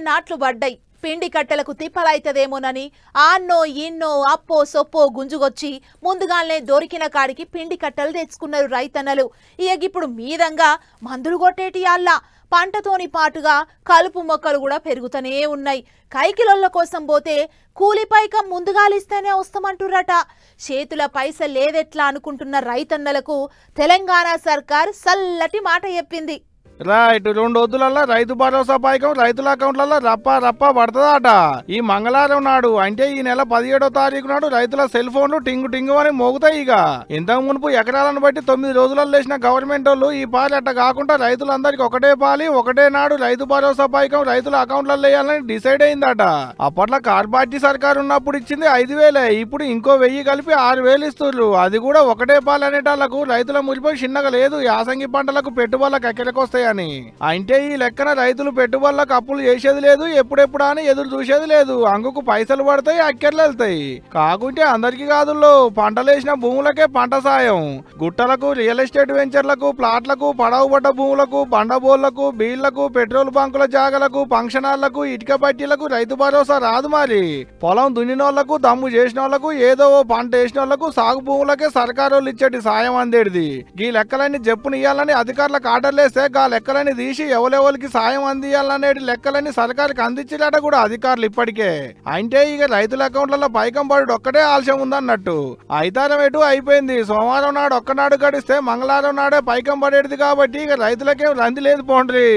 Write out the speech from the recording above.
నాట్లు పడ్డాయి. పిండి కట్టెలకు తిప్పలైతదేమోనని ఆన్నో ఇన్నో అప్పో సొప్పో గుంజుగొచ్చి ముందుగానే దొరికిన కాడికి పిండి కట్టెలు తెచ్చుకున్నారు రైతన్నలు. ఇప్పుడు మీదంగా మందులు కొట్టేటి అల్లా పంటతోని పాటుగా కలుపు మొక్కలు కూడా పెరుగుతూనే ఉన్నాయి. కైకిలొల్ల కోసం పోతే కూలి పైకం ముందుగాలిస్తేనే వస్తామంటుర్రట. చేతుల పైసలు లేదెట్లా అనుకుంటున్న రైతన్నలకు తెలంగాణ సర్కార్ సల్లటి మాట చెప్పింది. రైట్ 2 రోజులలో రైతు భరోసా పైకం రైతుల అకౌంట్లలో రప్ప పడుతుందట. ఈ మంగళవారం నాడు అంటే ఈ నెల 17వ తారీఖు నాడు రైతుల సెల్ ఫోన్లు టింగు టింగు అని మోగుతాయి. ఇక ఇంతకు మునుపు ఎకరాలను బట్టి 9 రోజులలో వేసిన గవర్నమెంట్ వాళ్ళు ఈ పాలి అట్ట కాకుండా రైతులందరికీ ఒకటే పాలి ఒకటే నాడు రైతు భరోసా పైకం రైతుల అకౌంట్లలో వేయాలని డిసైడ్ అయిందట. అప్పట్లో కార్ పార్టీ సర్కారు ఉన్నప్పుడు ఇచ్చింది 5,000, ఇప్పుడు ఇంకో 1000 కలిపి 6,000 ఇస్తున్నారు. అది కూడా ఒకటే పాలి అనేటాళ్లకు రైతుల మురిపోయి చిన్నగా లేదు. యాసంగి పంటలకు పెట్టుబడులకు ఎక్కడికి వస్తాయి అని. అంటే ఈ లెక్కన రైతులు పెట్టుబడులకు అప్పులు చేసేది లేదు, ఎప్పుడెప్పుడు అని ఎదురు చూసేది లేదు. అంగుకు పైసలు పడతాయి, అక్కెర్లు వెళ్తాయి. కాకుంటే అందరికి కాదుల్లో పంటలేసిన భూములకే పంట సాయం. గుట్టలకు, రియల్ ఎస్టేట్ వెంచర్లకు, ప్లాట్లకు, పడవబడ్డ భూములకు, బండబోళ్లకు, బీళ్లకు, పెట్రోల్ బంకుల జాగలకు, ఫంక్షన్ హాళ్లకు, ఇటుక పట్టీలకు రైతు భరోసా రాదు. మరి పొలం దున్నినోళ్లకు, దమ్ము చేసిన వాళ్ళకు, ఏదో ఓ పంట వేసిన వాళ్ళకు, సాగు భూములకే సర్కారు ఇచ్చేటి సాయం అందేది. ఈ లెక్కలన్నీ చెప్పునియ్యాలని అధికారులకు ఆర్డర్లేస్తే గా లెక్కలని తీసి ఎవరెవరికి సాయం అందియాలనేటి లెక్కలని సర్కారుకి అందించారట కూడా అధికారులు ఇప్పటికే. అంటే ఇక రైతుల అకౌంట్లలో పైకం పడు ఒక్కటే ఆలస్యం ఉందన్నట్టు. ఐతారం ఎటు అయిపోయింది. సోమవారం నాడు ఒక్కనాడు గడిస్తే మంగళవారం నాడే పైకం పడేది కాబట్టి ఇక రైతులకేం రంది లేదు పోండ్రి.